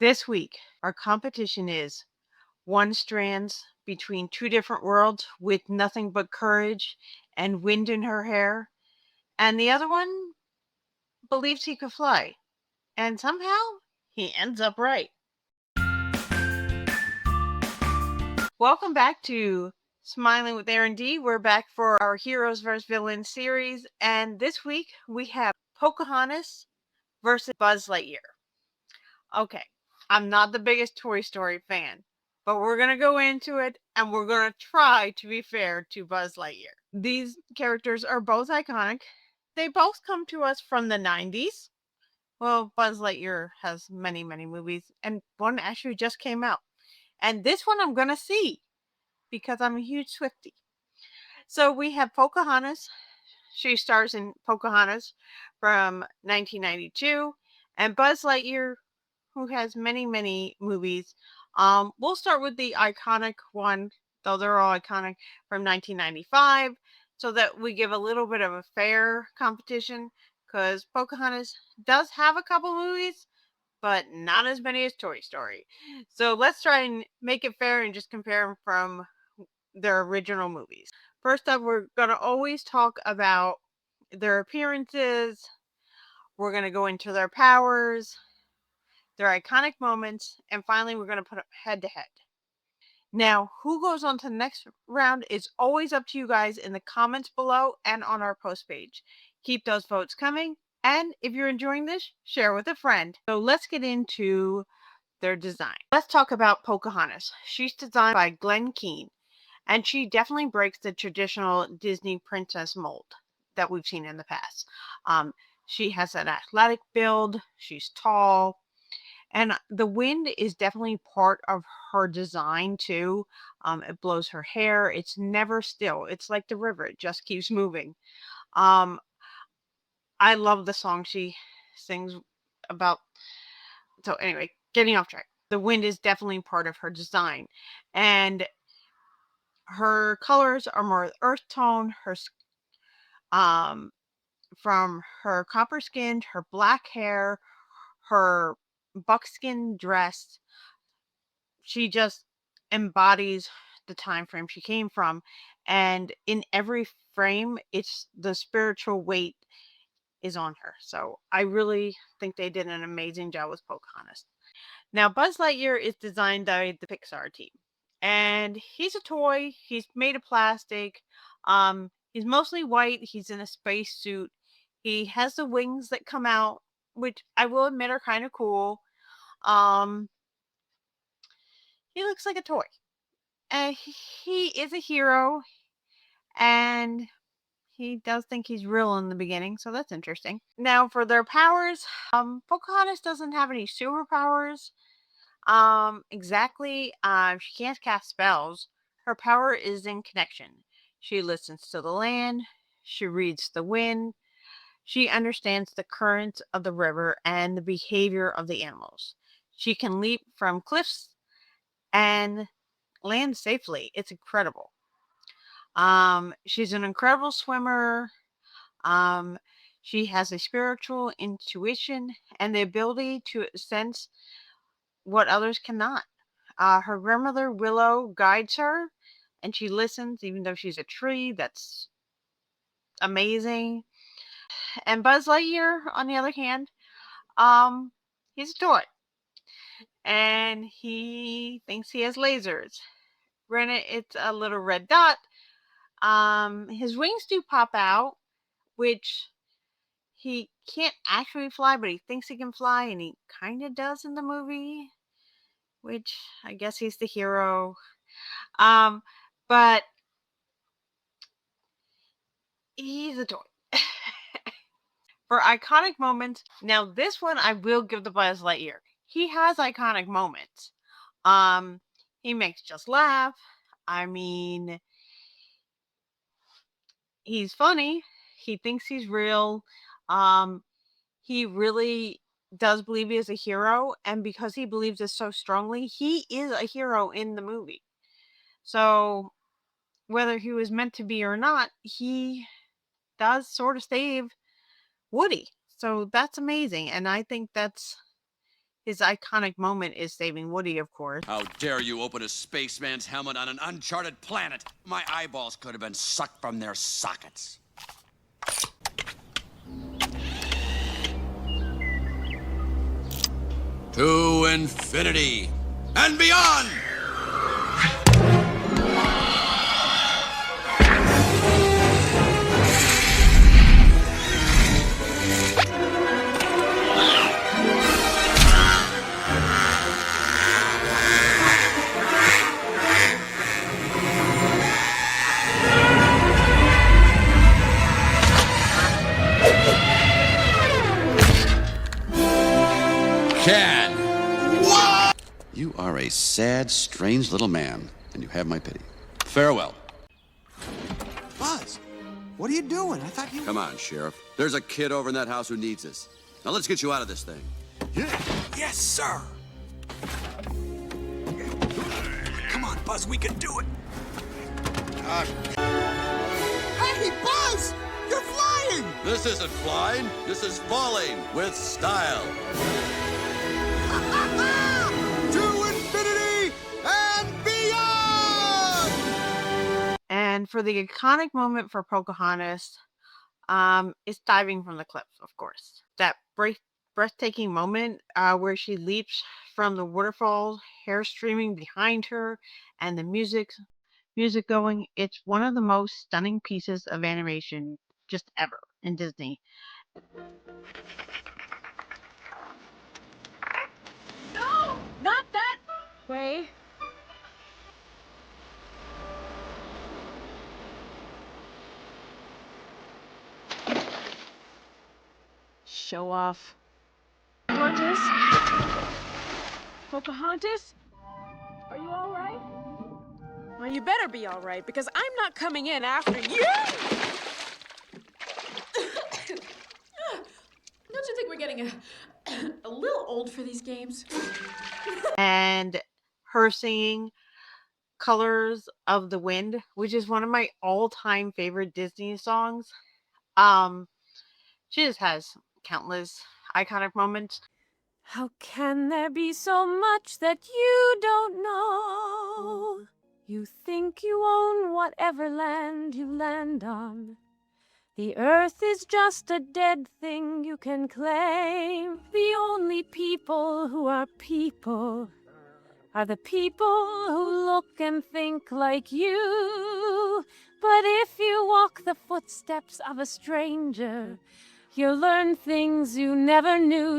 This week, our competition is one strands between two different worlds with nothing but courage and wind in her hair, and the other one believes he could fly, and somehow he ends up right. Welcome back to Smiling with Aaron D. We're back for our Heroes vs. Villains series, and this week we have Pocahontas versus Buzz Lightyear. Okay, I'm not the biggest Toy Story fan, but we're going to go into it and we're going to try to be fair to Buzz Lightyear. These characters are both iconic. They both come to us from the 90s. Well, Buzz Lightyear has many, many movies, and one actually just came out. And this one I'm going to see because I'm a huge Swiftie. So we have Pocahontas. She stars in Pocahontas from 1992, and Buzz Lightyear, who has many, many movies. We'll start with the iconic one, though they're all iconic, from 1995, so that we give a little bit of a fair competition, because Pocahontas does have a couple movies, but not as many as Toy Story. So let's try and make it fair and just compare them from their original movies. First up, we're going to always talk about their appearances. We're going to go into their powers, their iconic moments, and finally we're going to put them head to head. Now, who goes on to the next round is always up to you guys in the comments below and on our post page. Keep those votes coming, and if you're enjoying this, share with a friend. So let's get into their design. Let's talk about Pocahontas. She's designed by Glenn Keane, and she definitely breaks the traditional Disney princess mold that we've seen in the past. She has an athletic build, she's tall, and the wind is definitely part of her design too. It blows her hair. It's never still. It's like the river. It just keeps moving. Um, I love the song she sings about. So anyway, getting off track. The wind is definitely part of her design. And her colors are more earth tone. Um, from her copper skinned, her black hair, her buckskin dress, she just embodies the time frame she came from, and in every frame it's the spiritual weight is on her. So I really think they did an amazing job with Pocahontas. Now Buzz Lightyear is designed by the Pixar team, and he's a toy. He's made of plastic. He's mostly white. He's in a space suit. He has the wings that come out, which I will admit are kind of cool. um he looks like a toy. He is a hero, and he does think he's real in the beginning, so that's interesting. Now, for their powers, Pocahontas doesn't have any superpowers. Exactly. She can't cast spells. Her power is in connection. She listens to the land. She reads the wind. She understands the currents of the river and the behavior of the animals. She can leap from cliffs and land safely. It's incredible. She's an incredible swimmer. Um, she has a spiritual intuition and the ability to sense what others cannot. Her grandmother Willow guides her, and she listens even though she's a tree. That's amazing. And Buzz Lightyear, on the other hand, um, he's a toy, and he thinks he has lasers. Granted, it's a little red dot. His wings do pop out, which he can't actually fly, but he thinks he can fly, and he kind of does in the movie, which I guess he's the hero. Um, but he's a toy. For iconic moments, now this one I will give the Buzz Lightyear. He has iconic moments. Um, he makes just laugh. I mean, he's funny. He thinks he's real. Um, he really does believe he is a hero, and because he believes it so strongly, he is a hero in the movie. So whether he was meant to be or not, he does sort of save Woody. So that's amazing, and I think that's his iconic moment is saving Woody, of course. How dare you open a spaceman's helmet on an uncharted planet? My eyeballs could have been sucked from their sockets. To infinity and beyond! Can. What? You are a sad, strange little man, and you have my pity. Farewell. Buzz, what are you doing? I thought you... Come on, Sheriff. There's a kid over in that house who needs us. Now let's get you out of this thing. Yes, sir. Come on, Buzz, we can do it. Hey, Buzz! You're flying! This isn't flying. This is falling with style. To infinity and beyond! And for the iconic moment for Pocahontas, is diving from the cliff, of course. That breathtaking moment where she leaps from the waterfall, hair streaming behind her, and the music going. It's one of the most stunning pieces of animation just ever in Disney. No, not that way. Show off. Pocahontas? Pocahontas? Are you all right? Well, you better be all right, because I'm not coming in after you! Don't you think we're getting a little old for these games? And her singing Colors of the Wind, which is one of my all-time favorite Disney songs. She just has countless iconic moments. How can there be so much that you don't know? You think you own whatever land you land on. The earth is just a dead thing you can claim. The only people who are people are the people who look and think like you. But if you walk the footsteps of a stranger, you'll learn things you never knew.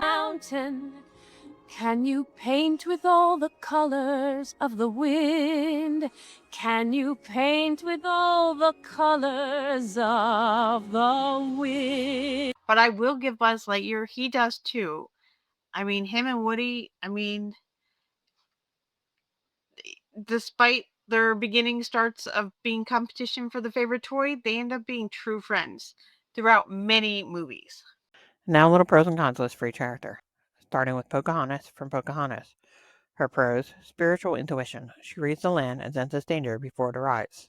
Mountain, can you paint with all the colors of the wind? Can you paint with all the colors of the wind? But I will give Buzz Lightyear, he does too. I mean, him and Woody, despite their beginning starts of being competition for the favorite toy, they end up being true friends throughout many movies. Now a little pros and cons list for each character. Starting with Pocahontas from Pocahontas. Her pros: spiritual intuition. She reads the land and senses danger before it arrives.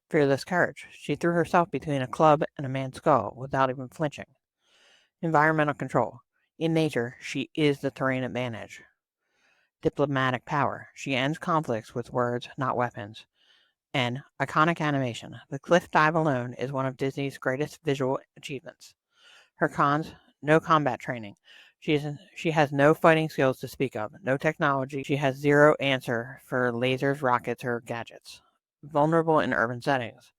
Fearless courage. She threw herself between a club and a man's skull without even flinching. Environmental control. In nature, she is the terrain advantage. Diplomatic power. She ends conflicts with words, not weapons. And iconic animation. The cliff dive alone is one of Disney's greatest visual achievements. Her cons: no combat training. She has no fighting skills to speak of, no technology. She has zero answer for lasers, rockets, or gadgets. Vulnerable in urban settings.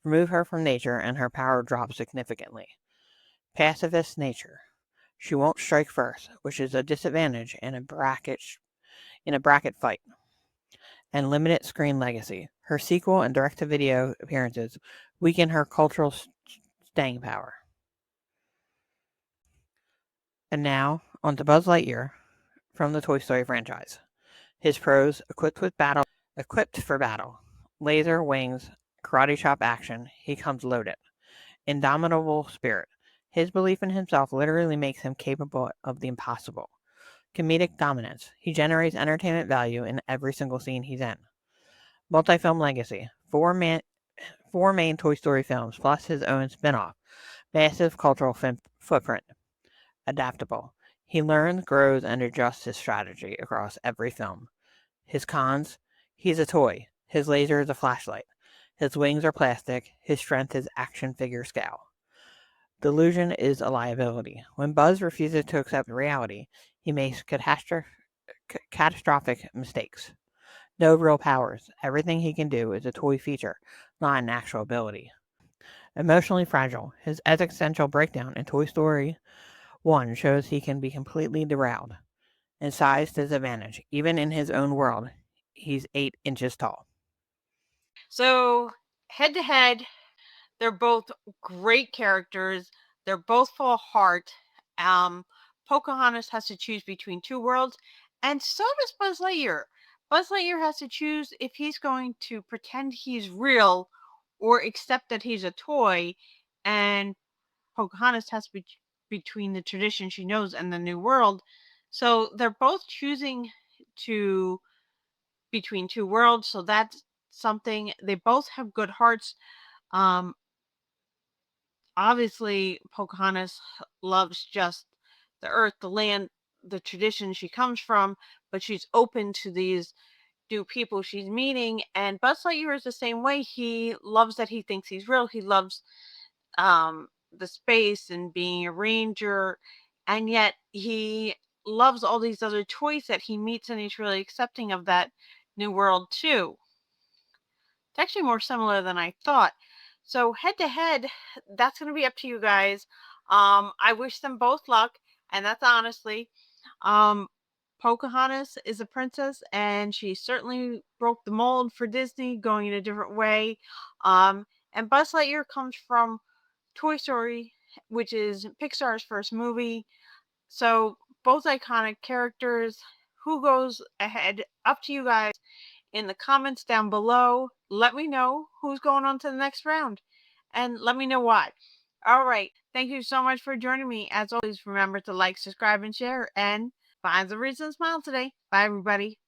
Remove her from nature and her power drops significantly. Pacifist nature. She won't strike first, which is a disadvantage in a bracket fight. And limited screen legacy. Her sequel and direct-to-video appearances weaken her cultural staying power. And now, on to Buzz Lightyear from the Toy Story franchise. His pros: equipped for battle. Laser, wings, karate chop action, he comes loaded. Indomitable spirit. His belief in himself literally makes him capable of the impossible. Comedic dominance. He generates entertainment value in every single scene he's in. Multi-film legacy. Four main Toy Story films, plus his own spin-off. Massive cultural footprint. Adaptable. He learns, grows, and adjusts his strategy across every film. His cons: he's a toy. His laser is a flashlight. His wings are plastic. His strength is action figure scale. Delusion is a liability. When Buzz refuses to accept reality, he makes catastrophic mistakes. No real powers. Everything he can do is a toy feature, not an actual ability. Emotionally fragile. His existential breakdown in Toy Story 1 shows he can be completely derailed. And size disadvantage. Even in his own world, he's 8 inches tall. So, head to head, they're both great characters. They're both full of heart. Pocahontas has to choose between two worlds, and so does Buzz Lightyear. Buzz Lightyear has to choose if he's going to pretend he's real or accept that he's a toy, and Pocahontas has to be between the tradition she knows and the new world. So they're both choosing to between two worlds. So that's something. They both have good hearts. Um, Obviously, Pocahontas loves just the earth, the land, the tradition she comes from, but she's open to these new people she's meeting. And Buzz Lightyear is the same way. He loves that he thinks he's real. He loves the space and being a ranger, and yet he loves all these other toys that he meets, and he's really accepting of that new world too. It's actually more similar than I thought. So head to head, that's going to be up to you guys. I wish them both luck, and that's honestly. Um, Pocahontas is a princess, and she certainly broke the mold for Disney, going in a different way. And Buzz Lightyear comes from Toy Story, which is Pixar's first movie. So both iconic characters. Who goes ahead? Up to you guys in the comments down below. Let me know who's going on to the next round and let me know why. All right. Thank you so much for joining me. As always, remember to like, subscribe, and share. And find the reason to smile today. Bye, everybody.